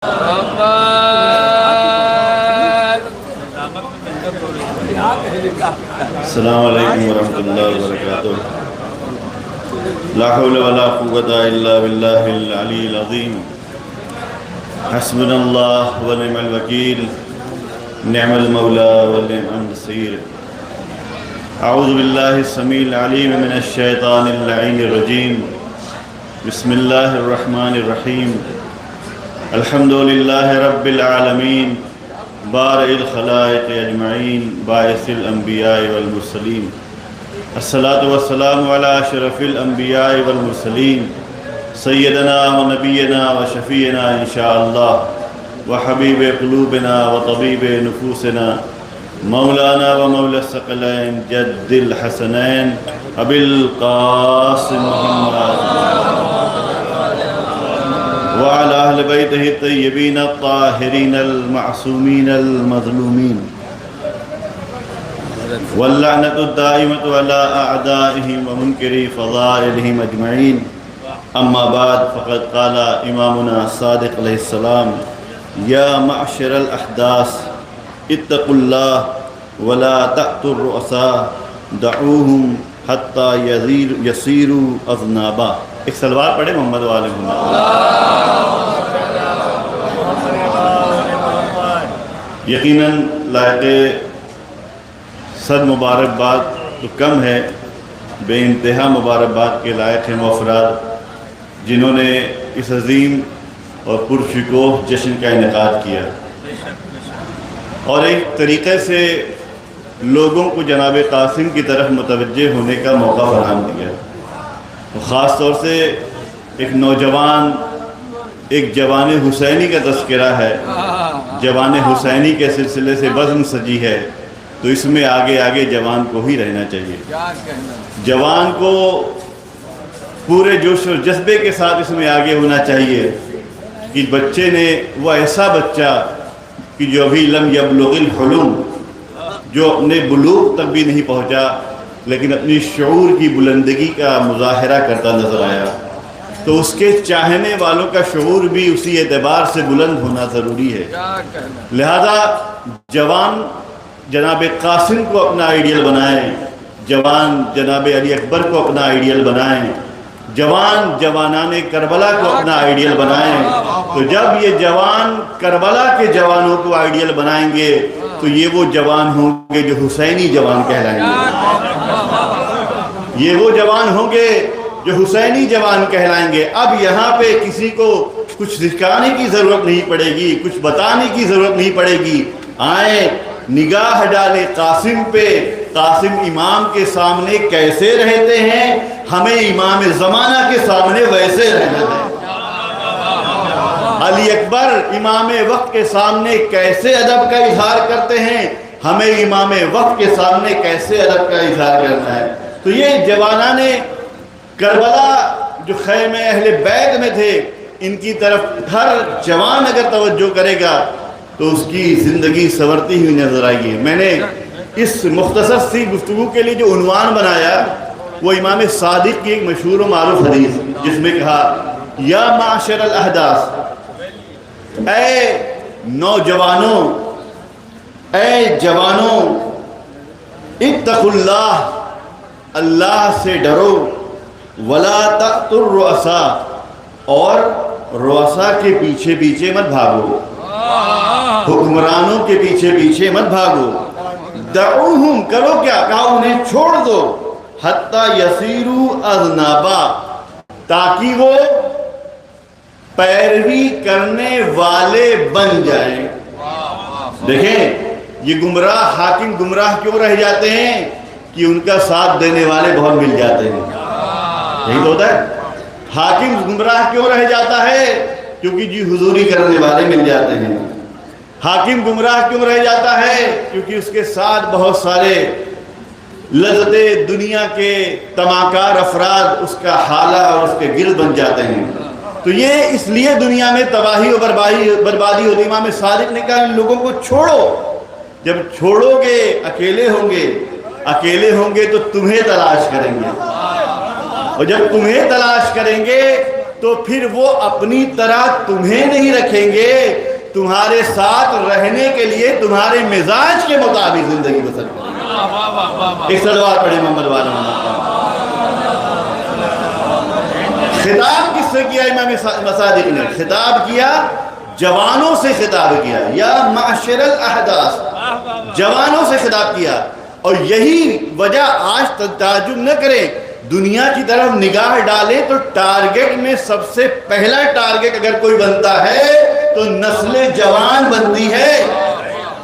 السلام علیکم ورحمۃ اللہ وبرکاتہ۔ لا حول ولا قوة الا باللہ العلی العظیم۔ حسبنا اللہ ونعم الوکیل، نعم المولا ونعم النصیر۔ اعوذ باللہ السمیع العلیم من الشیطان اللعین الرجیم۔ بسم اللہ الرحمن الرحیم۔ الحمد للہ رب العالمین، بارئ الخلائق اجمعین، باعث الانبیاء والمرسلین۔ الصلاۃ والسلام علی اشرف الانبیاء والمرسلین، سیدنا و نبینا و شفیعنا انشاءاللہ، و حبیب قلوبنا و طبیب نفوسنا، مولانا و مولا الثقلین جد الحسنین ابی القاسم محمد وعلى أهل بيته الطيبين الطاهرين المعصومين المظلومين، واللعنة الدائمة على أعدائهم ومنكري فضائلهم أجمعين۔ أما بعد، فقد قال إمامنا الصادق عليه السلام: يا معشر الأحداث اتقوا الله ولا تأتوا الرؤساء دعوهم حتى يصيروا أذنابا۔ ایک سلوات پڑھے محمد والے محمد۔ یقیناً لائق صد مبارکباد تو کم ہے، بے انتہا مبارکباد کے لائق ہیں وہ افراد جنہوں نے اس عظیم اور پرشکوہ جشن کا انعقاد کیا، اور ایک طریقے سے لوگوں کو جناب قاسم کی طرف متوجہ ہونے کا موقع فراہم کیا۔ خاص طور سے ایک نوجوان، ایک جوان حسینی کا تذکرہ ہے، جوان حسینی کے سلسلے سے بزم سجی ہے، تو اس میں آگے آگے جوان کو ہی رہنا چاہیے۔ جوان کو پورے جوش و جذبے کے ساتھ اس میں آگے ہونا چاہیے کہ بچے نے، وہ ایسا بچہ کہ جو ابھی لم یبلغ الحلم، جو اپنے بلوغ تک بھی نہیں پہنچا لیکن اپنی شعور کی بلندگی کا مظاہرہ کرتا نظر آیا، تو اس کے چاہنے والوں کا شعور بھی اسی اعتبار سے بلند ہونا ضروری ہے۔ لہذا جوان جناب قاسم کو اپنا آئیڈیل بنائیں، جوان جناب علی اکبر کو اپنا آئیڈیل بنائیں، جوان جوانان کربلا کو اپنا آئیڈیل بنائیں۔ تو جب یہ جوان کربلا کے جوانوں کو آئیڈیل بنائیں گے تو یہ وہ جوان ہوں گے جو حسینی جوان کہلائیں گے، یہ وہ جوان ہوں گے جو حسینی جوان کہلائیں گے۔ اب یہاں پہ کسی کو کچھ سکھانے کی ضرورت نہیں پڑے گی، کچھ بتانے کی ضرورت نہیں پڑے گی۔ آئیں نگاہ ڈالیں قاسم پہ، قاسم امام کے سامنے کیسے رہتے ہیں، ہمیں امام زمانہ کے سامنے ویسے رہنا ہے۔ علی اکبر امام وقت کے سامنے کیسے ادب کا اظہار کرتے ہیں، ہمیں امام وقت کے سامنے کیسے ادب کا اظہار کرنا ہے۔ تو یہ جوانان کربلا جو خیمہ اہل بیت میں تھے، ان کی طرف ہر جوان اگر توجہ کرے گا تو اس کی زندگی سنورتی ہوئی نظر آئے گی۔ میں نے اس مختصر سی گفتگو کے لیے جو عنوان بنایا وہ امام صادق کی ایک مشہور و معروف حدیث، جس میں کہا: یا معاشر الاحداث، اے نوجوانوں، اے جوانوں، اتقوا اللہ، اللہ سے ڈرو، ولا تأتوا الرؤساء، اور رؤساء کے پیچھے پیچھے مت بھاگو، حکمرانوں کے پیچھے پیچھے مت بھاگو، دعوہم، کرو کیا، کہا انہیں چھوڑ دو، حتی یصیروا اذنابا، تاکہ وہ پیروی کرنے والے بن جائیں۔ دیکھیں یہ گمراہ حاکم گمراہ کیوں رہ جاتے ہیں کہ ان کا ساتھ دینے والے بہت مل جاتے ہیں۔ یہی تو ہوتا ہے، حاکم گمراہ کیوں رہ جاتا ہے؟ کیونکہ جی حضوری کرنے والے مل جاتے ہیں۔ حاکم گمراہ کیوں رہ جاتا ہے؟ کیونکہ اس کے ساتھ بہت سارے لذت دنیا کے تماکار افراد اس کا حالہ اور اس کے گرد بن جاتے ہیں۔ تو یہ اس لیے دنیا میں تباہی و بربادی ہوتی۔ امام صادق نے کہا ان لوگوں کو چھوڑو، جب چھوڑو گے اکیلے ہوں گے تو تمہیں تلاش کریں گے، اور جب تمہیں تلاش کریں گے تو پھر وہ اپنی طرح تمہیں نہیں رکھیں گے، تمہارے ساتھ رہنے کے لیے تمہارے مزاج کے مطابق زندگی بسر کریں گے۔ ایک صلوات پڑھیں محمد والا محمد۔ خطاب کس سے کیا امام صادق نے؟ خطاب کیا جوانوں سے، خطاب کیا یا معاشر الاحداث، جوانوں سے خطاب کیا۔ اور یہی وجہ، آج تعجب نہ کریں، دنیا کی طرف نگاہ ڈالیں تو ٹارگٹ میں سب سے پہلا ٹارگٹ اگر کوئی بنتا ہے تو نسل جوان بنتی ہے۔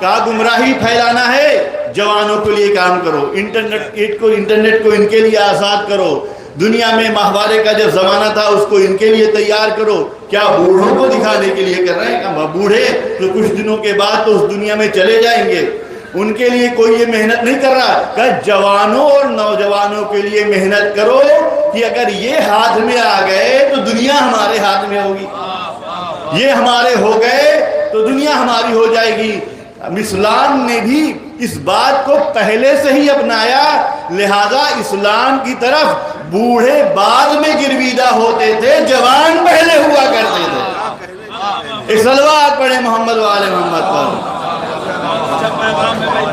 کہا گمراہی پھیلانا ہے، جوانوں کے لیے کام کرو، انٹرنیٹ کو ان کے لیے آزاد کرو، دنیا میں ماہوارے کا جو زمانہ تھا اس کو ان کے لیے تیار کرو۔ کیا بوڑھوں کو دکھانے کے لیے کر رہے ہیں؟ کہ بوڑھے تو کچھ دنوں کے بعد تو اس دنیا میں چلے جائیں گے، ان کے لیے کوئی یہ محنت نہیں کر رہا۔ کہ جوانوں اور نوجوانوں کے لیے محنت کرو کہ اگر یہ ہاتھ میں آ گئے تو دنیا ہمارے ہاتھ میں ہوگی، یہ ہمارے ہو گئے تو دنیا ہماری ہو جائے گی۔ اسلام نے بھی اس بات کو پہلے سے ہی اپنایا، لہذا اسلام کی طرف بوڑھے بعد میں گرویدہ ہوتے تھے، جوان پہلے ہوا کرتے تھے۔ ایک صلوات پڑھیں محمد وآل محمد پر۔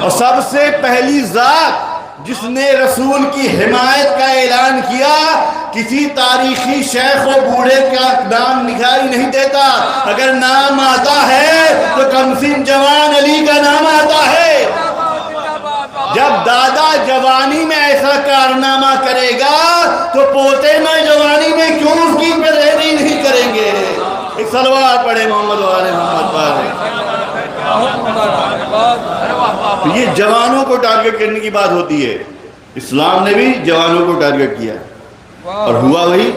اور سب سے پہلی ذات جس نے رسول کی حمایت کا اعلان کیا، کسی تاریخی شیخ و بوڑھے کا نام دکھائی نہیں دیتا، اگر نام آتا ہے تو کمسن جوان علی کا نام آتا ہے۔ جب دادا جوانی میں ایسا کارنامہ کرے گا تو پوتے میں جوانی میں کیوں اس کی پیروی نہیں کریں گے؟ ایک صلوات پڑھیں محمد وآل محمد پر۔ یہ جوانوں کو ٹارگٹ کرنے کی بات ہوتی ہے، اسلام نے بھی جوانوں کو ٹارگٹ کیا، اور ہوا وہی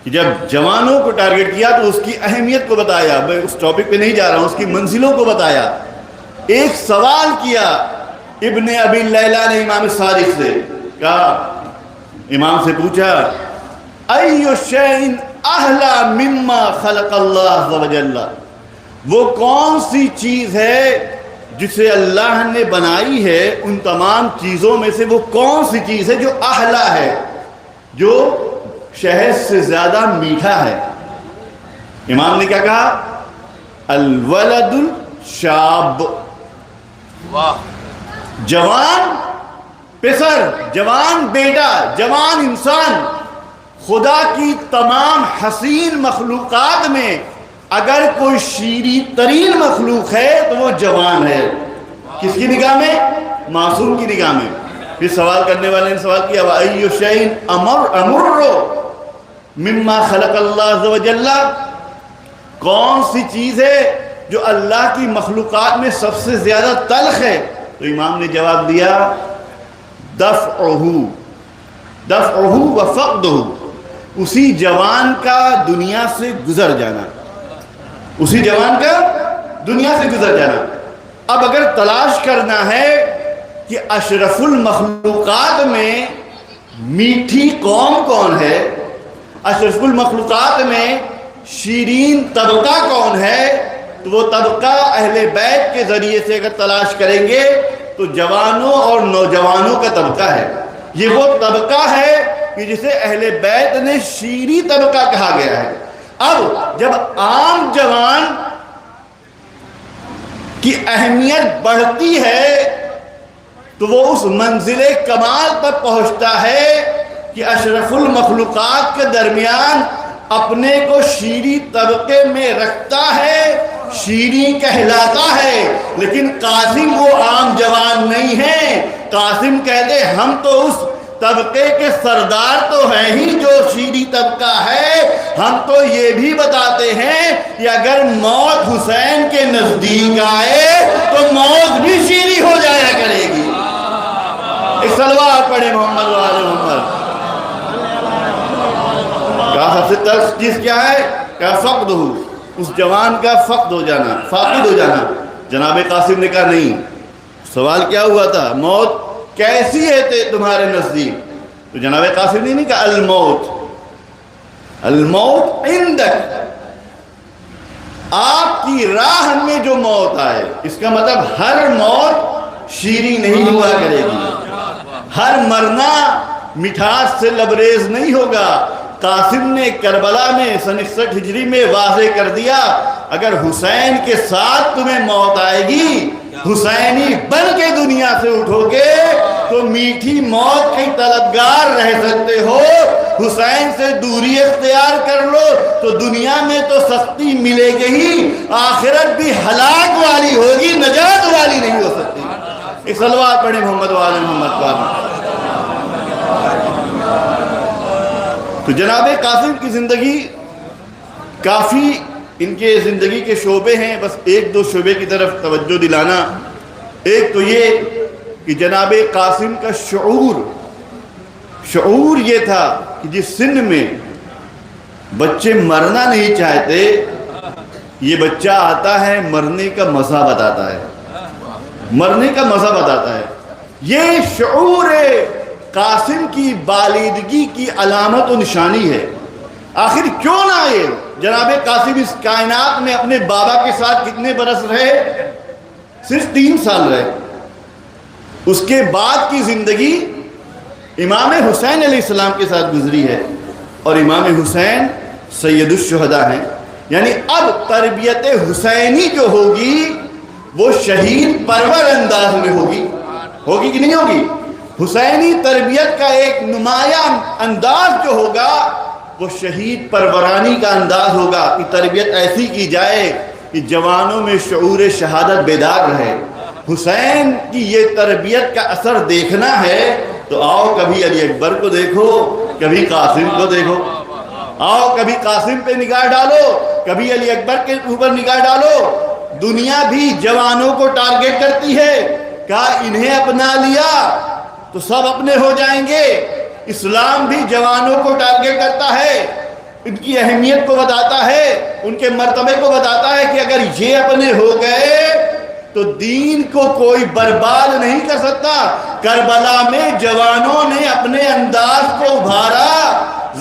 کہ جب جوانوں کو ٹارگٹ کیا تو اس کی اہمیت کو بتایا۔ میں اس ٹاپک پہ نہیں جا رہا ہوں، اس کی منزلوں کو بتایا۔ ایک سوال کیا ابن ابی لیلہ نے امام صادق سے، کہا، امام سے پوچھا، ایُّ شیءٍ احلی مما خلق اللہ عز وجل، وہ کون سی چیز ہے جسے اللہ نے بنائی ہے، ان تمام چیزوں میں سے وہ کون سی چیز ہے جو احلی ہے، جو شہد سے زیادہ میٹھا ہے؟ امام نے کیا کہا؟ الولد الشاب، جوان پسر، جوان بیٹا، جوان انسان۔ خدا کی تمام حسین مخلوقات میں اگر کوئی شیریں ترین مخلوق ہے تو وہ جوان ہے۔ کس کی نگاہ میں؟ معصوم کی نگاہ میں۔ پھر سوال کرنے والے نے سوال کیا، وَأَيُّ شَيْءٍ أَمُرُّ مِمَّا خَلَقَ اللَّهُ عَزَّ وَجَلَّ، کون سی چیز ہے جو اللہ کی مخلوقات میں سب سے زیادہ تلخ ہے؟ تو امام نے جواب دیا، دفعہ وفقدہ، اسی جوان کا دنیا سے گزر جانا، اسی جوان کا دنیا سے گزر جانا۔ اب اگر تلاش کرنا ہے کہ اشرف المخلوقات میں میٹھی قوم کون ہے، اشرف المخلوقات میں شیرین طبقہ کون ہے، تو وہ طبقہ اہل بیت کے ذریعے سے اگر تلاش کریں گے تو جوانوں اور نوجوانوں کا طبقہ ہے۔ یہ وہ طبقہ ہے کہ جسے اہل بیت نے شیریں طبقہ کہا گیا ہے۔ اب جب عام جوان کی اہمیت بڑھتی ہے تو وہ اس منزل کمال پر پہنچتا ہے کہ اشرف المخلوقات کے درمیان اپنے کو شیریں طبقے میں رکھتا ہے، شیریں کہلاتا ہے۔ لیکن قاسم وہ عام جوان نہیں ہے، قاسم کہتے ہم تو اس طبقے کے سردار تو ہیں ہی جو شیریں طبقہ ہے، ہم تو یہ بھی بتاتے ہیں کہ اگر موت حسین کے نزدیک آئے تو موت بھی شیریں ہو جایا کرے گی۔ ایک صلوات پڑھے محمد وآل محمد۔ کہا سب سے تلخ چیز کیا ہے؟ کہا فقد ہو، اس جوان کا فقد ہو جانا، فاقد ہو جانا۔ جناب قاسم نے کہا نہیں، سوال کیا ہوا تھا؟ موت کیسی ہے تمہارے نزدیک؟ تو جناب قاسم نے نہیں کہا الموت، الموت عندک، آپ کی راہ میں جو موت آئے۔ اس کا مطلب ہر موت شیریں نہیں ہوا کرے گی، ہر مرنا مٹھاس سے لبریز نہیں ہوگا، قاسم نے کربلا میں سن 61 ہجری میں واضح کر دیا، اگر حسین کے ساتھ تمہیں موت آئے گی، حسینی بن کے دنیا سے اٹھو گے تو میٹھی موت کے طلبگار رہ سکتے ہو، حسین سے دوری اختیار کر لو تو دنیا میں تو سختی ملے گی ہی، آخرت بھی ہلاک والی ہوگی، نجات والی نہیں ہو سکتی۔ ایک صلوات پڑھیں محمد وآل محمد پر۔ تو جناب قاسم کی زندگی کافی، ان کے زندگی کے شعبے ہیں، بس ایک دو شعبے کی طرف توجہ دلانا۔ ایک تو یہ کہ جناب قاسم کا شعور یہ تھا کہ جس سن میں بچے مرنا نہیں چاہتے، یہ بچہ آتا ہے مرنے کا مزہ بتاتا ہے، مرنے کا مزہ بتاتا ہے۔ یہ شعور قاسم کی بالیدگی کی علامت و نشانی ہے۔ آخر کیوں نہ آئے؟ جناب قاسم اس کائنات میں اپنے بابا کے ساتھ کتنے برس رہے؟ صرف 3 سال رہے۔ اس کے بعد کی زندگی امام حسین علیہ السلام کے ساتھ گزری ہے، اور امام حسین سید الشہداء ہیں، یعنی اب تربیت حسینی جو ہوگی وہ شہید پرور انداز میں ہوگی کہ نہیں ہوگی؟ حسینی تربیت کا ایک نمایاں انداز جو ہوگا وہ شہید پرورانی کا انداز ہوگا کہ تربیت ایسی کی جائے کہ جوانوں میں شعور شہادت بیدار رہے۔ حسین کی یہ تربیت کا اثر دیکھنا ہے تو آؤ کبھی علی اکبر کو دیکھو، کبھی قاسم کو دیکھو، آؤ کبھی قاسم پہ نگاہ ڈالو، کبھی علی اکبر کے اوپر نگاہ ڈالو۔ دنیا بھی جوانوں کو ٹارگٹ کرتی ہے، کہا انہیں اپنا لیا تو سب اپنے ہو جائیں گے۔ اسلام بھی جوانوں کو ٹارگٹ کرتا ہے، ان کی اہمیت کو بتاتا ہے، ان کے مرتبے کو بتاتا ہے کہ اگر یہ اپنے ہو گئے تو دین کو کوئی برباد نہیں کر سکتا۔ کربلا میں جوانوں نے اپنے انداز کو ابھارا،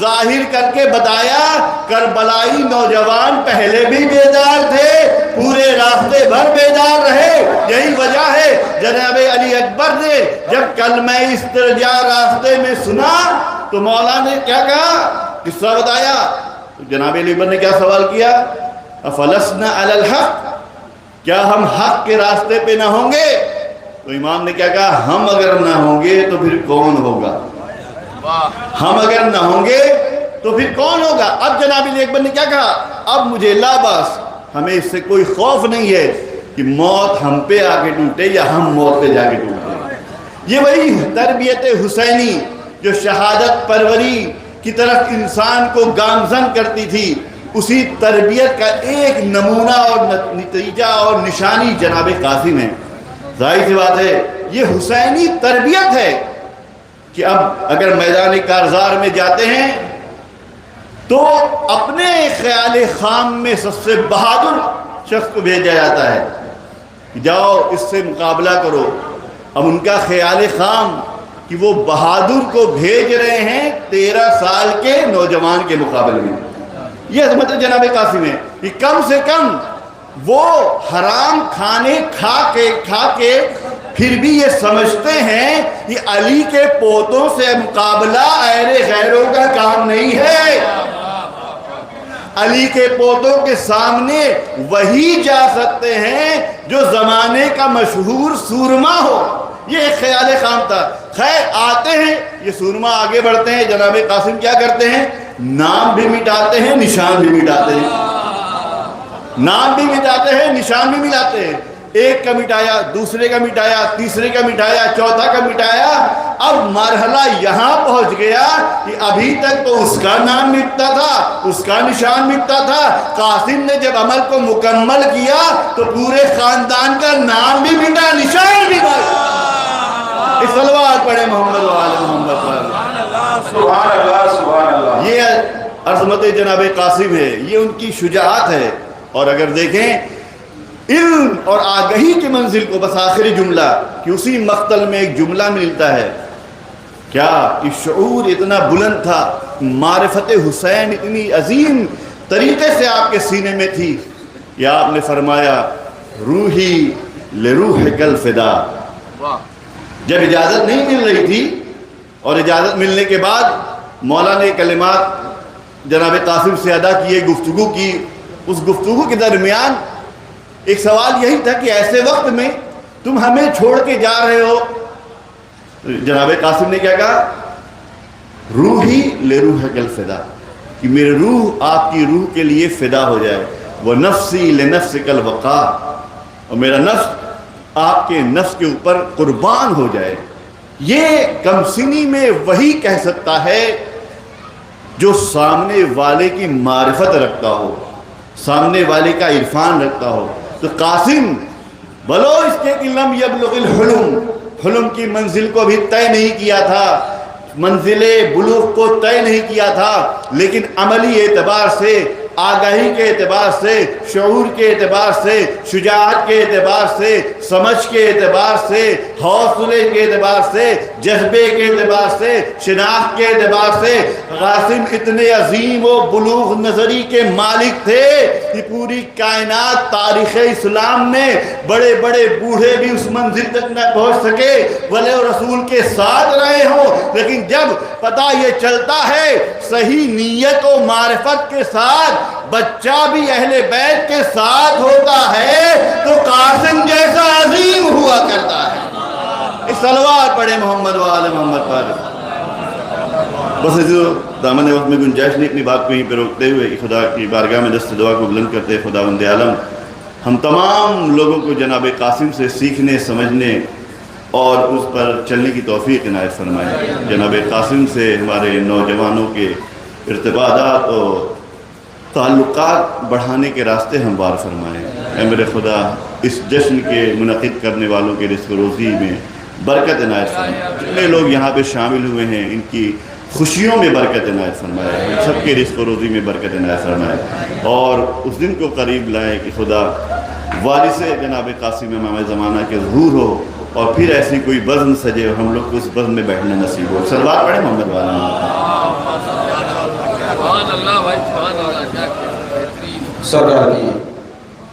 ظاہر کر کے بتایا کربلائی نوجوان پہلے بھی بیدار تھے، پورے راستے بھر بیدار رہے۔ یہی وجہ ہے جناب علی اکبر نے جب کلمہ استرجاع راستے میں سنا تو مولا نے کیا کہا؟ قصہ بتایا۔ جناب علی اکبر نے کیا سوال کیا؟ افلسنا علی الحق، کیا ہم حق کے راستے پہ نہ ہوں گے؟ تو امام نے کیا کہا؟ ہم اگر نہ ہوں گے تو پھر کون ہوگا؟ ہم اگر نہ ہوں گے تو پھر کون ہوگا؟ اب جناب علی اکبر نے کیا کہا؟ اب مجھے لا باس، ہمیں اس سے کوئی خوف نہیں ہے کہ موت ہم پہ آ کے ٹوٹے یا ہم موت پہ جا کے ٹوٹے۔ یہ وہی تربیت حسینی جو شہادت پروری کی طرف انسان کو گامزن کرتی تھی، اسی تربیت کا ایک نمونہ اور نتیجہ اور نشانی جناب قاسم ہے۔ ظاہر سی بات ہے یہ حسینی تربیت ہے کہ اب اگر میدان کارزار میں جاتے ہیں تو اپنے خیال خام میں سب سے بہادر شخص کو بھیجا جاتا ہے، جاؤ اس سے مقابلہ کرو۔ اب ان کا خیال خام کہ وہ بہادر کو بھیج رہے ہیں 13 سال کے نوجوان کے مقابلے میں۔ یہ عظمت جناب قاسم ہے کہ کم سے کم وہ حرام کھانے کھا کے پھر بھی یہ سمجھتے ہیں کہ علی کے پوتوں سے مقابلہ اہل غیروں کا کام نہیں ہے۔ علی کے پوتوں کے سامنے وہی جا سکتے ہیں جو زمانے کا مشہور سورما ہو۔ یہ ایک خیال خام تھا۔ خیر آتے ہیں یہ سورما، آگے بڑھتے ہیں، جناب قاسم کیا کرتے ہیں؟ نام بھی مٹاتے ہیں، نشان بھی مٹاتے ہیں، نام بھی مٹاتے ہیں، نشان بھی ملاتے ہیں۔ ایک کا مٹایا، دوسرے کا مٹایا، تیسرے کا مٹایا، چوتھا کا مٹایا۔ اب مرحلہ یہاں پہنچ گیا کہ ابھی تک تو اس کا نام مٹتا تھا، اس کا نشان مٹتا تھا۔ قاسم نے جب عمل کو مکمل کیا تو پورے خاندان کا نام بھی مٹا، نشان بھی مٹا۔ صلوات پڑھے محمد وآل محمد پر۔ سبحان اللہ سبحان اللہ۔ یہ عظمت جناب قاسم ہے، یہ ان کی شجاعت ہے۔ اور اگر دیکھیں علم اور آگہی کی منزل کو، بس آخری جملہ کہ اسی مقتل میں ایک جملہ ملتا ہے کیا کہ شعور اتنا بلند تھا، معرفت حسین اتنی عظیم طریقے سے آپ کے سینے میں تھی کہ آپ نے فرمایا روحی لروحک الفدا۔ جب اجازت نہیں مل رہی تھی اور اجازت ملنے کے بعد مولا نے کلمات جناب قاسم سے ادا کیے گفتگو کی، اس گفتگو کے درمیان ایک سوال یہی تھا کہ ایسے وقت میں تم ہمیں چھوڑ کے جا رہے ہو. جناب قاسم نے کیا کہا؟ روحی لروحک الفدا، کہ میرے روح آپ کی روح کے لیے فدا ہو جائے. وہ نفسی لنفسک الوقار، اور میرا نفس آپ کے نفس کے اوپر قربان ہو جائے. یہ کم سنی میں وہی کہہ سکتا ہے جو سامنے والے کی معرفت رکھتا ہو، سامنے والے کا عرفان رکھتا ہو. تو قاسم بلو اس کے کہ لم یبلغ الحلم، حلم کی منزل کو بھی طے نہیں کیا تھا، منزل بلوغ کو طے نہیں کیا تھا، لیکن عملی اعتبار سے، آگاہی کے اعتبار سے، شعور کے اعتبار سے، شجاعت کے اعتبار سے، سمجھ کے اعتبار سے، حوصلے کے اعتبار سے، جذبے کے اعتبار سے، شناخت کے اعتبار سے قاسم اتنے عظیم و بلوغ نظری کے مالک تھے کہ پوری کائنات تاریخ اسلام میں بڑے بڑے بوڑھے بھی اس منزل تک نہ پہنچ سکے ولی رسول کے ساتھ رہے ہوں. لیکن جب پتہ یہ چلتا ہے صحیح نیت و معرفت کے ساتھ بچہ بھی اہل بیت کے ساتھ ہوتا ہے تو قاسم جیسا عظیم ہوا کرتا ہے. اس صلوات پڑھے محمد و آل محمد پر. بس دامن وقت میں گنجائش نہیں، اپنی بات کو یہیں پہ روکتے ہوئے خدا کی بارگاہ میں دست دعا کو بلند کرتے خداوند عالم ہم تمام لوگوں کو جناب قاسم سے سیکھنے، سمجھنے اور اس پر چلنے کی توفیق عنایت فرمائے. جناب قاسم سے ہمارے نوجوانوں کے ارتباطات اور تعلقات بڑھانے کے راستے ہموار فرمائیں. اے میرے خدا اس جشن کے منعقد کرنے والوں کے رزق و روزی میں برکت عنایت فرمائے. جتنے لوگ یہاں پہ شامل ہوئے ہیں ان کی خوشیوں میں برکت عنایت فرمائے، ہم سب کے رزق و روزی میں برکت عنایت فرمائے، اور اس دن کو قریب لائے کہ خدا وارث جناب قاسم امام زمانہ کے ظہور ہو اور پھر ایسی کوئی بزم سجے اور ہم لوگ کو اس بزم میں بیٹھنا نصیب ہو. صلوات پڑھیں محمد والا. سرکار کی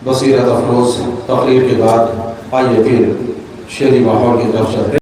بصیرت افروز تقریر کے بعد آئیے پھر شعری ماحول کی طرف چلتے